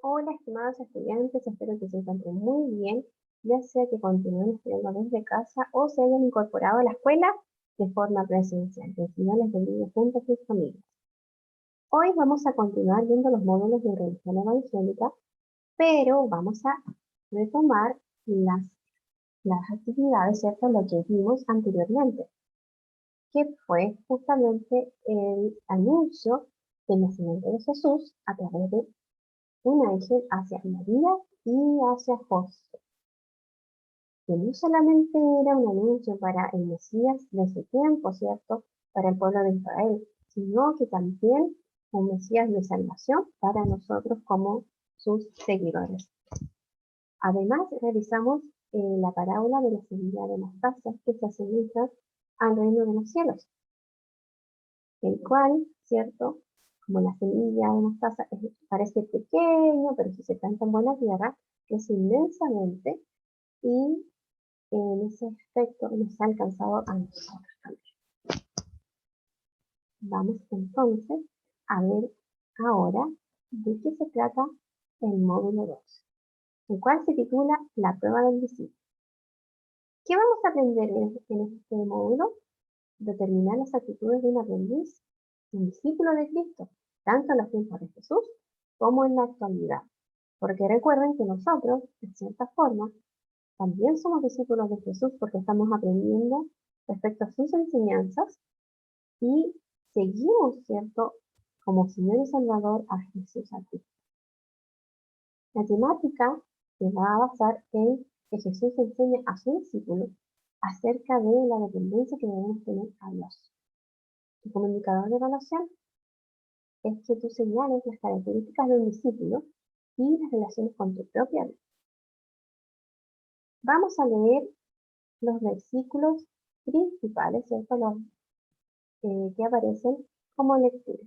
Hola, estimados estudiantes, espero que se encuentren muy bien, ya sea que continúen estudiando desde casa o se hayan incorporado a la escuela de forma presencial. Que el Señor les bendiga junto a sus familias. Hoy vamos a continuar viendo los módulos de religión evangélica, pero vamos a retomar las actividades, ¿cierto? Lo que vimos anteriormente, que fue justamente el anuncio del nacimiento de Jesús a través de un ángel hacia María y hacia José, que no solamente era un anuncio para el Mesías de su tiempo, ¿cierto? Para el pueblo de Israel, sino que también un Mesías de salvación para nosotros como sus seguidores. Además, revisamos la parábola de la semilla de mostaza que se asemeja al reino de los cielos, el cual, ¿cierto? Como la semilla de mostaza parece pequeño, pero si se planta en buena tierra, crece inmensamente y en ese aspecto nos ha alcanzado a nosotros también. Vamos entonces a ver ahora de qué se trata el módulo 2, el cual se titula La prueba del discípulo. ¿Qué vamos a aprender en este módulo? Determinar las actitudes de un aprendiz, un discípulo de Cristo, tanto en los tiempos de Jesús como en la actualidad. Porque recuerden que nosotros, de cierta forma, también somos discípulos de Jesús porque estamos aprendiendo respecto a sus enseñanzas y seguimos, ¿cierto?, como Señor y Salvador a Jesús a Cristo. La temática se va a basar en que Jesús enseña a sus discípulos acerca de la dependencia que debemos tener a Dios. Y como indicador de evaluación es que tú señales las características de un discípulo y las relaciones con tu propia vida. Vamos a leer los versículos principales, ¿cierto?, los que aparecen como lectura.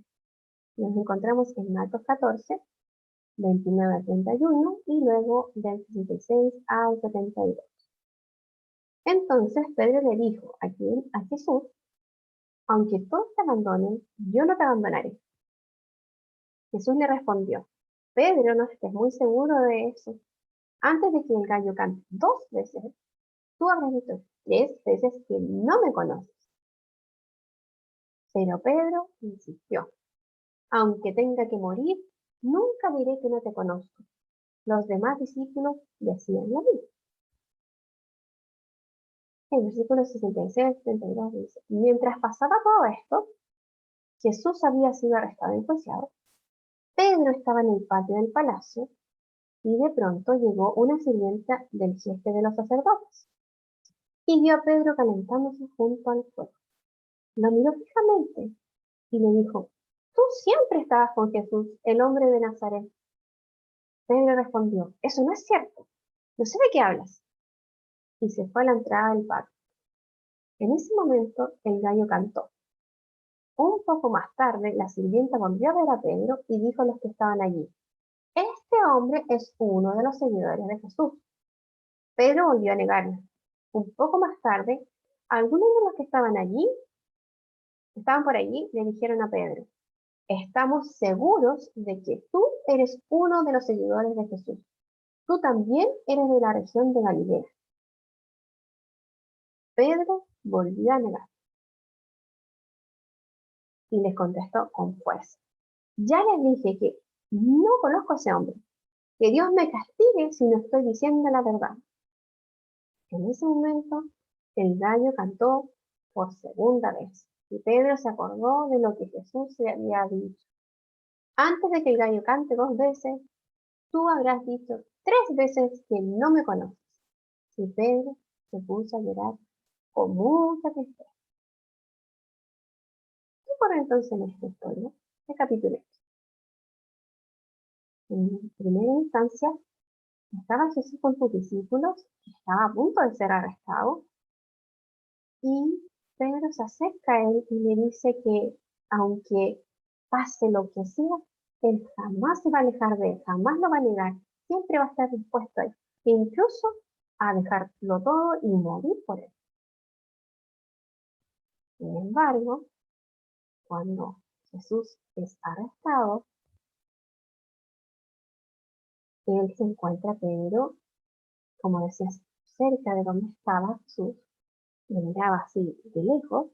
Nos encontramos en Marcos 14, 29 al 31 y luego del 66 al 72. Entonces Pedro le dijo a Jesús: aunque todos te abandonen, yo no te abandonaré. Jesús le respondió: Pedro, no estés muy seguro de eso. Antes de que el gallo cante 2 veces, tú habrás dicho 3 veces que no me conoces. Pero Pedro insistió: aunque tenga que morir, nunca diré que no te conozco. Los demás discípulos decían lo mismo. El versículo 66-72 dice: mientras pasaba todo esto, Jesús había sido arrestado y enjuiciado. Pedro estaba en el patio del palacio y de pronto llegó una sirvienta del jefe de los sacerdotes y vio a Pedro calentándose junto al fuego. Lo miró fijamente y le dijo: tú siempre estabas con Jesús, el hombre de Nazaret. Pedro respondió: eso no es cierto, no sé de qué hablas. Y se fue a la entrada del patio. En ese momento el gallo cantó. Un poco más tarde, la sirvienta volvió a ver a Pedro y dijo a los que estaban allí: este hombre es uno de los seguidores de Jesús. Pedro volvió a negarlo. Un poco más tarde, algunos de los que estaban por allí, le dijeron a Pedro: estamos seguros de que tú eres uno de los seguidores de Jesús. Tú también eres de la región de Galilea. Pedro volvió a negar y les contestó con fuerza: ya les dije que no conozco a ese hombre. Que Dios me castigue si no estoy diciendo la verdad. En ese momento, el gallo cantó por segunda vez y Pedro se acordó de lo que Jesús le había dicho. Antes de que el gallo cante 2 veces, tú habrás dicho 3 veces que no me conoces. Y Pedro se puso a llorar con mucha tristeza. ¿Qué ocurre entonces en esta historia? Recapitulemos. En primera instancia, estaba Jesús con sus discípulos, que estaba a punto de ser arrestado, y Pedro se acerca a él y le dice que aunque pase lo que sea, él jamás se va a alejar de él, jamás lo va a negar, siempre va a estar dispuesto a él, e incluso a dejarlo todo y morir por él. Sin embargo, cuando Jesús es arrestado, él se encuentra, Pedro, como decías, cerca de donde estaba Jesús, lo miraba así de lejos,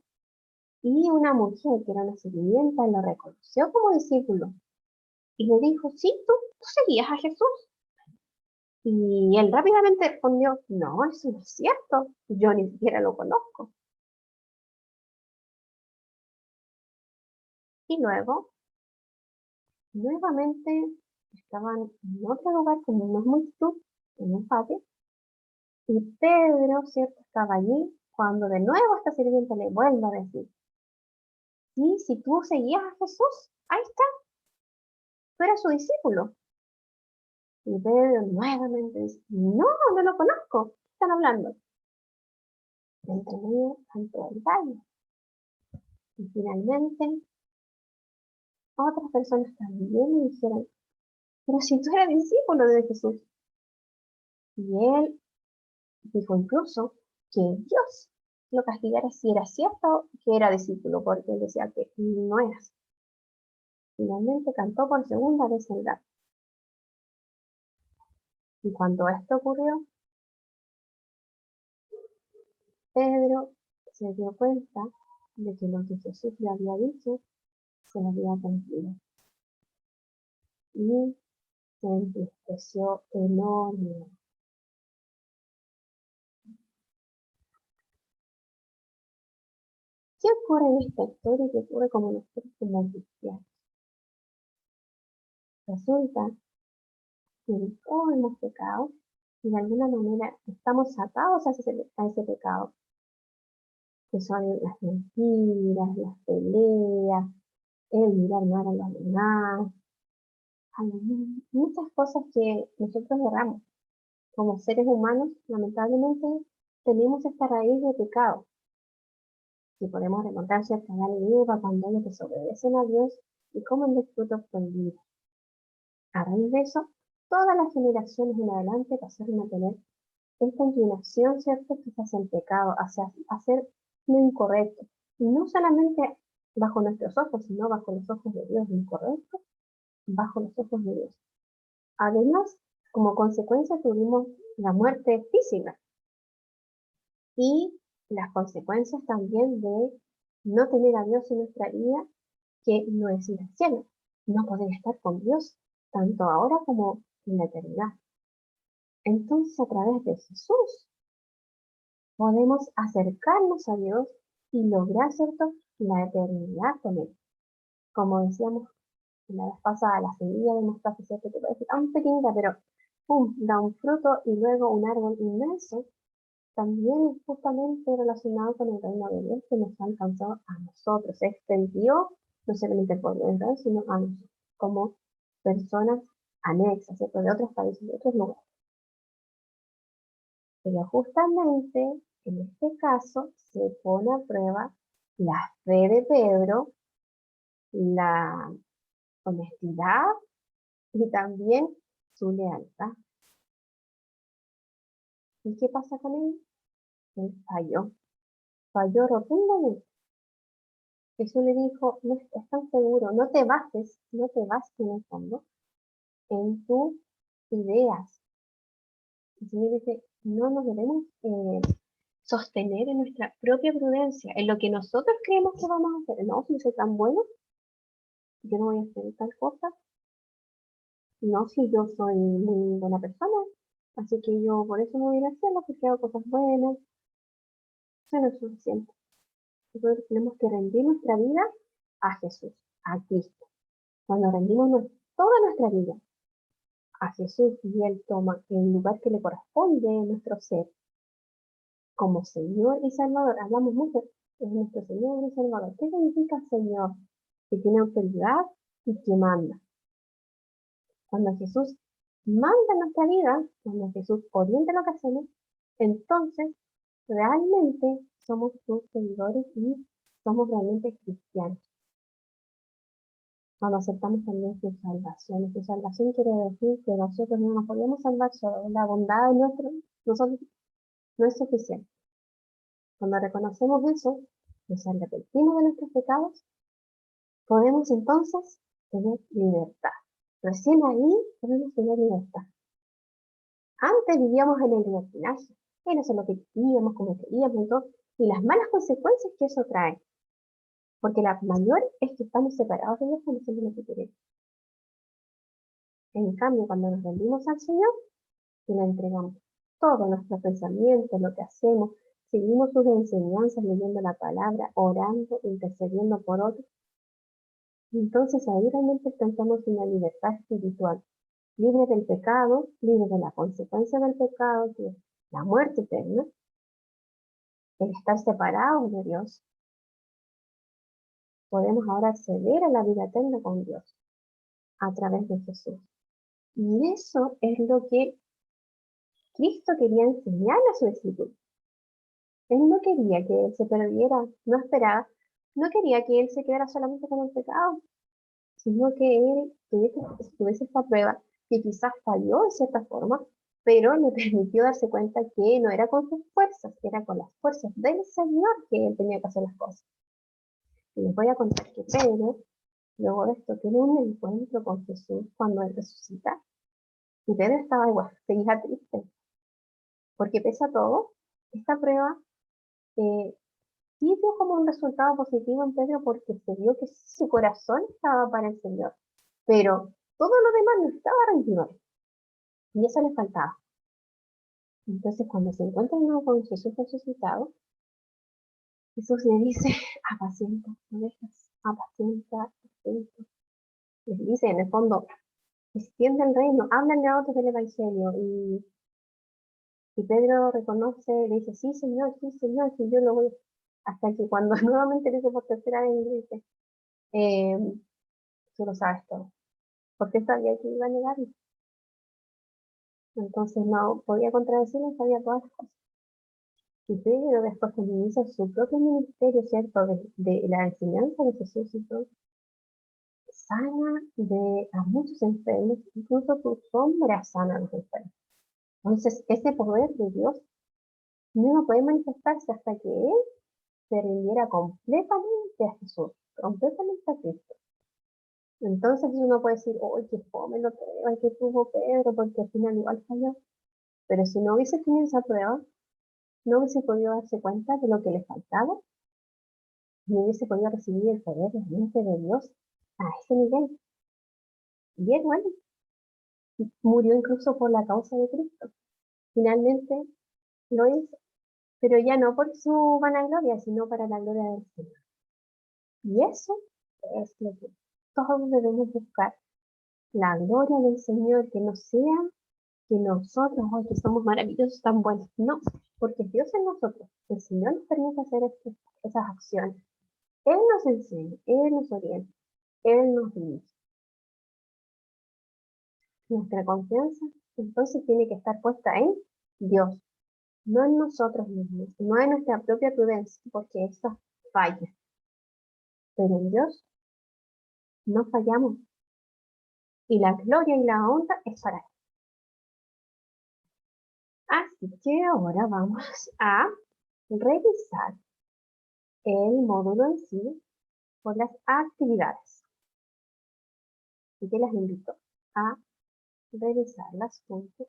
y una mujer que era una sirvienta lo reconoció como discípulo y le dijo, sí, tú seguías a Jesús. Y él rápidamente respondió, no, eso no es cierto, yo ni siquiera lo conozco. Y luego, nuevamente, estaban en otro lugar con una multitud, en un patio, y Pedro, ¿cierto?, estaba allí, cuando de nuevo esta sirvienta le vuelve a decir, sí, si tú seguías a Jesús, ahí está, tú eras su discípulo. Y Pedro nuevamente dice, no, no lo conozco, ¿qué están hablando? Entre medio cantó el gallo. Y finalmente, otras personas también le dijeron, pero si tú eres discípulo de Jesús. Y él dijo incluso que Dios lo castigara si era cierto que era discípulo, porque él decía que no era así. Finalmente cantó por segunda vez el gallo. Y cuando esto ocurrió, Pedro se dio cuenta de que lo que Jesús le había dicho se lo había cumplido. Y se entristeció enormemente. ¿Qué ocurre en esta historia y qué ocurre como nosotros como cristianos? Resulta que todos hemos pecado y de alguna manera estamos atados a ese pecado, que son las mentiras, las peleas, el mirar mal a los demás, muchas cosas que nosotros erramos. Como seres humanos, lamentablemente, tenemos esta raíz de pecado. Si podemos remontar cerca de Adán y Eva cuando ellos desobedecen a Dios y comen del fruto prohibido. A raíz de eso, todas las generaciones en adelante pasaron a tener esta inclinación, ¿cierto?, que hacia el pecado, hacia hacer lo incorrecto. Y no solamente bajo nuestros ojos, sino bajo los ojos de Dios, lo incorrecto, bajo los ojos de Dios. Además, como consecuencia tuvimos la muerte física y las consecuencias también de no tener a Dios en nuestra vida, que no es ir al cielo, no poder estar con Dios, tanto ahora como en la eternidad. Entonces, a través de Jesús, podemos acercarnos a Dios y lograr, ¿cierto?, la eternidad con Él. Como decíamos la vez pasada, la semilla de mostaza, ¿cierto?, que parece tan pequeñita, pero ¡pum!, da un fruto y luego un árbol inmenso, también es justamente relacionado con el reino de Dios que nos ha alcanzado a nosotros. Se extendió no solamente al pueblo de Israel, sino a nosotros, como personas anexas, ¿cierto?, de otros países, de otros lugares. Pero justamente en este caso se pone a prueba la fe de Pedro, la honestidad y también su lealtad. ¿Y qué pasa con él? Él falló rotundamente. Jesús le dijo, no estás tan seguro, no te bases en el fondo en tus ideas. El Señor dice, no nos debemos sostener en nuestra propia prudencia, en lo que nosotros creemos que vamos a hacer. No, si yo soy tan bueno, yo no voy a hacer tal cosa. No, si yo soy muy buena persona, así que yo por eso no voy a ir al cielo, porque hago cosas buenas. Eso no es suficiente. Nosotros tenemos que rendir nuestra vida a Jesús, a Cristo. Cuando rendimos toda nuestra vida a Jesús y Él toma el lugar que le corresponde en nuestro ser como Señor y Salvador, hablamos mucho de nuestro Señor y Salvador. ¿Qué significa Señor? Que tiene autoridad y que manda. Cuando Jesús manda en nuestra vida, cuando Jesús orienta lo que hacemos, entonces realmente somos sus seguidores y somos realmente cristianos. Cuando aceptamos también su salvación. Y su salvación quiere decir que nosotros no nos podemos salvar solo. La bondad de nosotros no es suficiente. Cuando reconocemos eso, nos arrepentimos de nuestros pecados, podemos entonces tener libertad. Recién ahí podemos tener libertad. Antes vivíamos en el libertinaje, era eso lo que queríamos, como queríamos y todo, y las malas consecuencias que eso trae. Porque la mayor es que estamos separados de Dios cuando hacemos lo que queremos. En cambio, cuando nos rendimos al Señor y le entregamos todo nuestro pensamiento, lo que hacemos, seguimos sus enseñanzas, leyendo la palabra, orando, intercediendo por otros, entonces ahí realmente alcanzamos una libertad espiritual, libre del pecado, libre de la consecuencia del pecado, que es la muerte eterna, el estar separados de Dios. Podemos ahora acceder a la vida eterna con Dios a través de Jesús. Y eso es lo que Cristo quería enseñar a su discípulo. Él no quería que él se perdiera, no esperaba, no quería que él se quedara solamente con el pecado, sino que él tuviese esta prueba que quizás falló de cierta forma, pero le permitió darse cuenta que no era con sus fuerzas, era con las fuerzas del Señor que él tenía que hacer las cosas. Y les voy a contar que Pedro, luego de esto, tiene un encuentro con Jesús cuando él resucita, y Pedro estaba igual, seguía triste, porque pese a todo, esta prueba eh, sí dio como un resultado positivo en Pedro porque se vio que su corazón estaba para el Señor, pero todo lo demás no estaba rendido y eso le faltaba. Entonces, cuando se encuentra de nuevo con Jesús resucitado, Jesús le dice, apacienta ovejas, apacienta, apacienta. Les dice, en el fondo, extiende el reino, háblale a otros del Evangelio. Y Pedro reconoce, le dice, sí, Señor, sí, yo lo voy. Hasta que cuando nuevamente le dice por tercera vez, le dice, eh, tú lo sabes todo. Porque sabía que iba a negarlo. Entonces no podía contradecirlo, sabía todas las cosas. Y Pedro después que inicia su propio ministerio, ¿cierto? De la enseñanza de Jesús y todo, sana a muchos enfermos, incluso su sombra sana a los enfermos. Entonces, ese poder de Dios no puede manifestarse hasta que Él se rindiera completamente a Jesús, completamente a Cristo. Entonces uno puede decir, ¡ay, qué fome lo prueba que tuvo Pedro! Porque al final igual falló. Pero si no hubiese tenido esa prueba, no hubiese podido darse cuenta de lo que le faltaba, no hubiese podido recibir el poder realmente de Dios a ese nivel. Y él, bueno, murió incluso por la causa de Cristo. Finalmente lo hizo, pero ya no por su vanagloria, sino para la gloria del Señor. Y eso es lo que todos debemos buscar, la gloria del Señor, que no sea que nosotros, hoy que somos maravillosos, tan buenos, no, porque Dios en nosotros, el Señor nos permite hacer esas acciones. Él nos enseña, Él nos orienta, Él nos dirige. Nuestra confianza entonces tiene que estar puesta en Dios, no en nosotros mismos, no en nuestra propia prudencia, porque eso falla. Pero en Dios no fallamos y la gloria y la honra es para Él. Así que ahora vamos a revisar el módulo en sí por las actividades. Así que las invito a revisarlas juntos.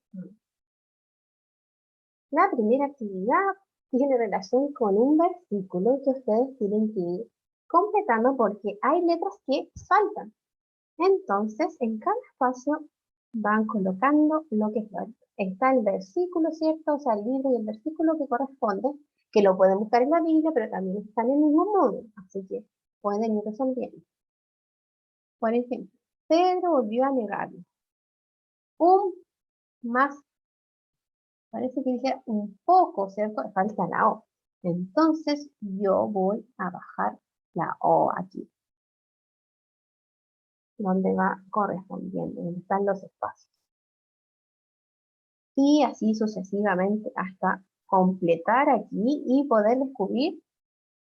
La primera actividad tiene relación con un versículo que ustedes tienen que ir completando porque hay letras que faltan. Entonces, en cada espacio van colocando lo que falta. Está el versículo, ¿cierto? O sea, el libro y el versículo que corresponde, que lo pueden buscar en la Biblia, pero también está en el mismo módulo, así que pueden ir resolviendo. Por ejemplo, Pedro volvió a negarlo. Un más, parece que dije un poco, ¿cierto? Falta la O. Entonces, yo voy a bajar la O aquí, donde va correspondiendo, donde están los espacios. Y así sucesivamente hasta completar aquí y poder descubrir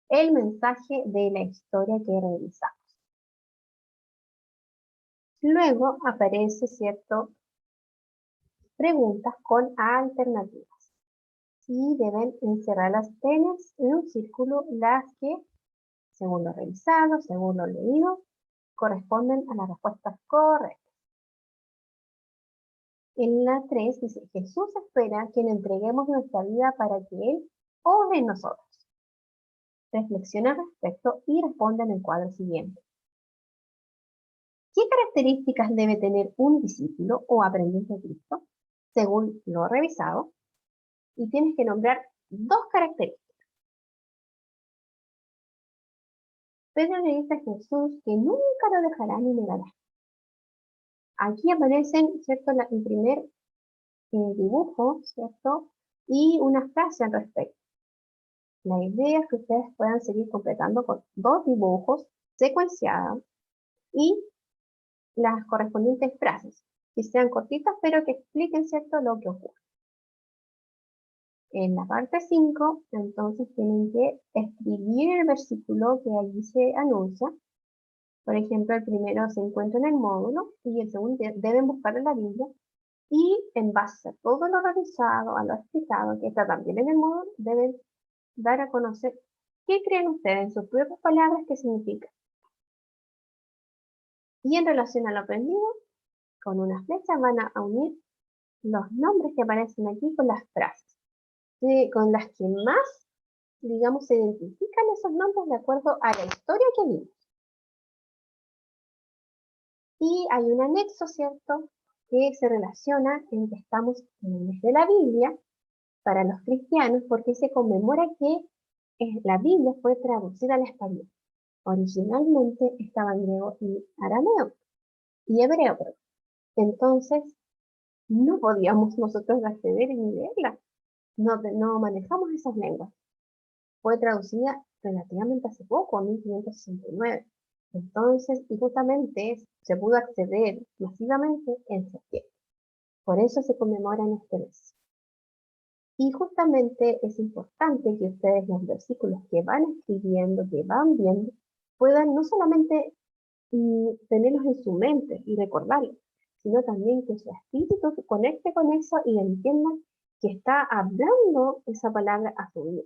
el mensaje de la historia que revisamos. Luego aparece, ¿cierto?, preguntas con alternativas. Y deben encerrar las penas en un círculo las que, según lo revisado, según lo leído, corresponden a las respuestas correctas. En la 3 dice, Jesús espera que le entreguemos nuestra vida para que Él obre en nosotros. Reflexiona al respecto y responde en el cuadro siguiente. ¿Qué características debe tener un discípulo o aprendiz de Cristo, según lo revisado? Y tienes que nombrar 2 características. Pedro le dice a Jesús que nunca lo dejará ni negará. Aquí aparecen, ¿cierto?, el primer dibujo, ¿cierto? Y una frase al respecto. La idea es que ustedes puedan seguir completando con 2 dibujos secuenciados y las correspondientes frases, que sean cortitas, pero que expliquen, ¿cierto?, lo que ocurre. En la parte 5, entonces tienen que escribir el versículo que allí se anuncia. Por ejemplo, el primero se encuentra en el módulo y el segundo deben buscar en la Biblia. Y en base a todo lo revisado, a lo explicado, que está también en el módulo, deben dar a conocer qué creen ustedes en sus propias palabras, qué significa. Y en relación a lo aprendido, con una flecha van a unir los nombres que aparecen aquí con las frases, con las que más, digamos, se identifican esos nombres de acuerdo a la historia que vimos. Y hay un anexo, ¿cierto?, que se relaciona en que estamos en el mes de la Biblia para los cristianos, porque se conmemora que la Biblia fue traducida al español. Originalmente estaba en griego y arameo, y hebreo, perdón. Entonces, no podíamos nosotros acceder ni leerla. No manejamos esas lenguas. Fue traducida relativamente hace poco, en 1569. Entonces, y justamente se pudo acceder masivamente en septiembre. Por eso se conmemora en este mes. Y justamente es importante que ustedes los versículos que van escribiendo, que van viendo, puedan no solamente tenerlos en su mente y recordarlos, sino también que su espíritu se conecte con eso y entiendan que está hablando esa palabra a su vida.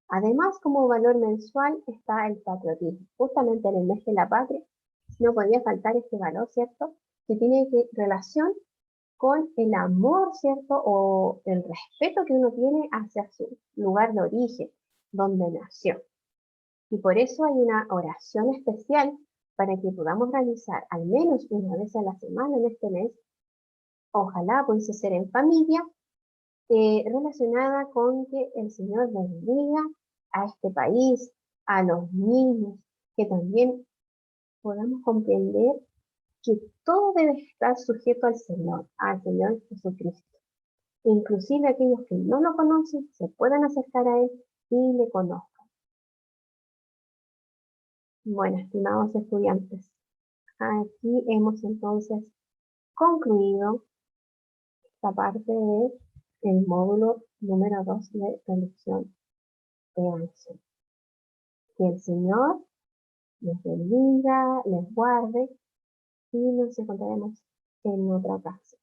Además, como valor mensual está el patriotismo. Justamente en el mes de la patria no podía faltar este valor, ¿cierto?, que tiene relación con el amor, ¿cierto?, o el respeto que uno tiene hacia su lugar de origen, donde nació. Y por eso hay una oración especial para que podamos realizar al menos una vez a la semana en este mes, ojalá pudiese ser en familia, relacionada con que el Señor bendiga a este país, a los niños, que también podamos comprender que todo debe estar sujeto al Señor Jesucristo. Inclusive aquellos que no lo conocen se puedan acercar a Él y le conozcan. Bueno, estimados estudiantes, aquí hemos entonces concluido esta parte del módulo número 2 de reducción de acción. Que el Señor les bendiga, les guarde y nos encontraremos en otra ocasión.